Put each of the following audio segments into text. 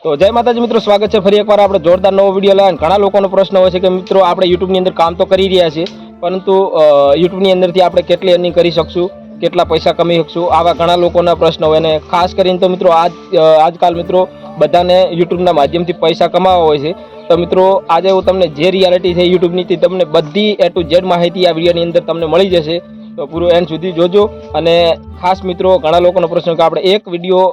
તો જય માતાજી મિત્રો, સ્વાગત છે ફરી એકવાર આપણે જોરદાર નવો વિડીયો લાવીને. ઘણા લોકોનો પ્રશ્ન હોય છે કે મિત્રો આપણે યુટ્યુબની અંદર કામ તો કરી રહ્યા છીએ, પરંતુ યુટ્યુબની અંદરથી આપણે કેટલી અર્નિંગ કરી શકશું, કેટલા પૈસા કમાઈ શકશું, આવા ઘણા લોકોના પ્રશ્ન હોય. અને ખાસ કરીને તો મિત્રો આજકાલ મિત્રો બધાને યુટ્યુબના માધ્યમથી પૈસા કમાવા હોય છે. તો મિત્રો આજે હું તમને જે રિયાલિટી છે યુટ્યુબની તમને બધી A to Z માહિતી આ વિડીયોની અંદર તમને મળી જશે. તો પૂરો એન્ડ સુધી જોજો. અને ખાસ મિત્રો ઘણા લોકોનો પ્રશ્ન કે આપણે એક વિડીયો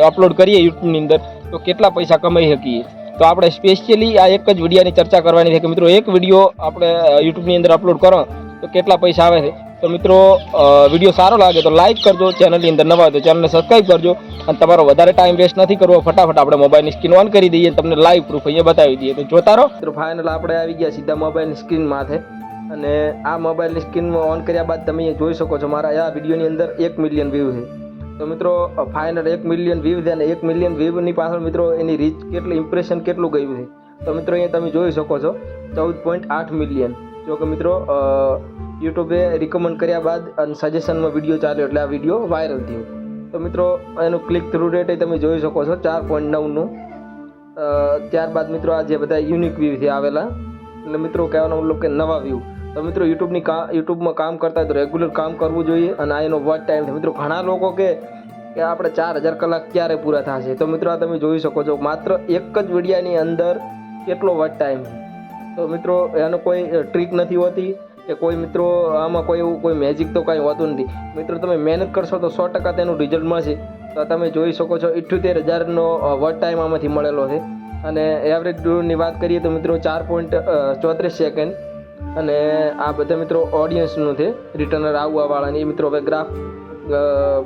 અપલોડ કરીએ યુટ્યુબની અંદર તો કેટલા પૈસા કમાઈ શકીએ. તો આપણે સ્પેશિયલી આ એક જ વિડીયોની ચર્ચા કરવાની છે કે મિત્રો એક વિડીયો આપણે યુટ્યુબની અંદર અપલોડ કરો તો કેટલા પૈસા આવે છે. તો મિત્રો વિડીયો સારો લાગે તો લાઇક કરજો, ચેનલની અંદર નવા હોય તો ચેનલને સબસ્ક્રાઈબ કરજો. અને તમારો વધારે ટાઈમ વેસ્ટ નથી કરવો, ફટાફટ આપણે મોબાઈલની સ્ક્રીન ઓન કરી દઈએ, તમને લાઈવ પ્રૂફ અહીંયા બતાવી દઈએ. તો જોતા રહો. તો ફાઇનલ આપણે આવી ગયા સીધા મોબાઈલની સ્ક્રીન માથે. અને આ મોબાઈલની સ્ક્રીનમાં ઓન કર્યા બાદ તમે જોઈ શકો છો મારા આ વિડીયોની અંદર 1 મિલિયન વ્યૂ છે. તો મિત્રો ફાઇનલ 1 મિલિયન વ્યૂ છે અને 1 મિલિયન વ્યૂની પાછળ મિત્રો એની રીચ કેટલી, ઇમ્પ્રેશન કેટલું ગયું છે. તો મિત્રો અહીંયા તમે જોઈ શકો છો 14.8 મિલિયન. જો કે મિત્રો યુટ્યુબે રિકમેન્ડ કર્યા બાદ અને સજેશનમાં વિડીયો ચાલ્યો એટલે આ વિડીયો વાયરલ થયો. તો મિત્રો એનું ક્લિક થ્રુ રેટ તમે જોઈ શકો છો 4.9નું. ત્યારબાદ મિત્રો આ જે બધા યુનિક વ્યૂ છે આવેલા, એટલે મિત્રો કહેવાનો મતલબ કે નવા વ્યૂ. તો મિત્રો યુટ્યુબમાં કામ કરતા હોય તો રેગ્યુલર કામ કરવું જોઈએ. અને આ એનો વોચ ટાઈમ છે. મિત્રો ઘણા લોકો કે આપણે 4000 કલાક ક્યારે પૂરા થશે. તો મિત્રો આ તમે જોઈ શકો છો માત્ર એક જ વિડીયાની અંદર કેટલો વોચ ટાઈમ છે. તો મિત્રો એનો કોઈ ટ્રીક નથી હોતી કે કોઈ મિત્રો આમાં કોઈ એવું કોઈ મેજિક તો કાંઈ હોતું નથી. મિત્રો તમે મહેનત કરશો તો 100% તેનું રિઝલ્ટ મળશે. તો તમે જોઈ શકો છો 78,000નો વોચ ટાઈમ આમાંથી મળેલો છે. અને એવરેજ વ્યૂની વાત કરીએ તો મિત્રો 4.34 સેકન્ડ. અને આ બધા મિત્રો ઓડિયન્સનું છે, રિટર્નર આવવાવાળાની. મિત્રો હવે ગ્રાફ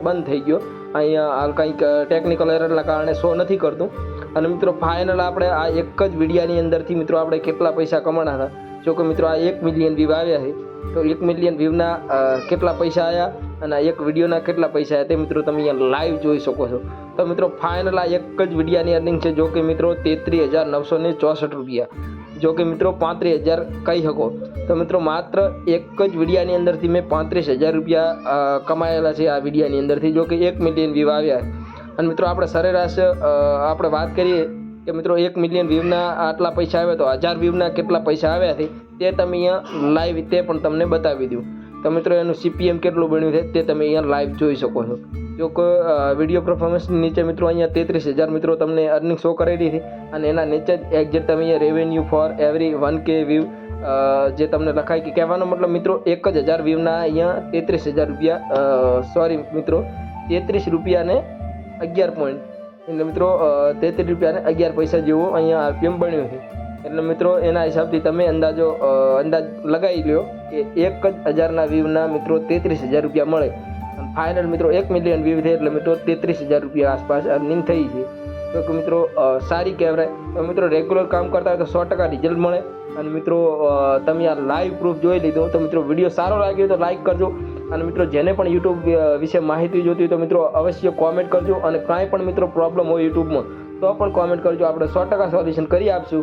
બંધ થઈ ગયો, અહીંયા હાલ કંઈક ટેકનિકલ એરરના કારણે શો નથી કરતું. અને મિત્રો ફાઇનલ આપણે આ એક જ વિડીયાની અંદરથી મિત્રો આપણે કેટલા પૈસા કમાણા હતા. જો કે મિત્રો આ 1 મિલિયન વ્યૂ આવ્યા છે, તો 1 મિલિયન વ્યૂના કેટલા પૈસા આવ્યા અને આ એક વિડીયોના કેટલા પૈસા આવ્યા તે મિત્રો તમે અહીંયા લાઈવ જોઈ શકો છો. તો મિત્રો ફાઇનલ આ એક જ વિડીયાની અર્નિંગ છે. જો કે મિત્રો 33,964 રૂપિયા. જો કે મિત્રો 35,000 કહી શકો. તો મિત્રો માત્ર એક જ વિડીયાની અંદરથી મેં 35,000 રૂપિયા કમાયેલા છે આ વિડીયાની અંદરથી. જો કે 1 મિલિયન વ્યૂ આવ્યા. અને મિત્રો આપણે સરેરાશ આપણે વાત કરીએ કે મિત્રો 1 મિલિયન વ્યૂના આટલા પૈસા આવ્યા, તો 1000 વ્યૂના કેટલા પૈસા આવ્યા છે તે તમે અહીંયા લાઈવ તે પણ તમને બતાવી દઉં. તો મિત્રો એનું CPM કેટલું બન્યું છે તે તમે અહીંયા લાઈવ જોઈ શકો છો. જો કે વિડીયો પરફોર્મન્સની નીચે મિત્રો અહીંયા 33,000 મિત્રો તમને અર્નિંગ શો કરેલી છે. અને એના નીચે જ એક્ઝેક્ટ તમે અહીંયા revenue for every 1K view જે તમને લખાય કે કહેવાનો મતલબ મિત્રો 1,000 વ્યૂના અહીંયા 33,000 રૂપિયા સોરી મિત્રો 33 રૂપિયાને 11 પોઈન્ટ, એટલે મિત્રો 33 રૂપિયાને 11 પૈસા જેવો અહીંયા RPM બન્યો છે. એટલે મિત્રો એના હિસાબથી તમે અંદાજ લગાવી લ્યો કે 1,000ના વ્યૂના મિત્રો 33,000 રૂપિયા મળે. અને ફાઇનલ મિત્રો 1 મિલિયન વ્યૂ છે એટલે મિત્રો 33,000 રૂપિયા આસપાસ અર્નિંગ થઈ છે. તો કે મિત્રો સારી કહેવાય. તો મિત્રો રેગ્યુલર કામ કરતા હોય તો 100% રિઝલ્ટ મળે. અને મિત્રો તમે આ લાઈવ પ્રૂફ જોઈ લીધો. તો મિત્રો વિડીયો સારો લાગ્યો તો લાઈક કરજો. અને મિત્રો જેને પણ યુટ્યુબ વિશે માહિતી જોતી હોય તો મિત્રો અવશ્ય કોમેન્ટ કરજો. અને કાંઈ પણ મિત્રો પ્રોબ્લેમ હોય યુટ્યુબમાં તો પણ કોમેન્ટ કરજો, આપણે 100% સોલ્યુશન કરી આપશું.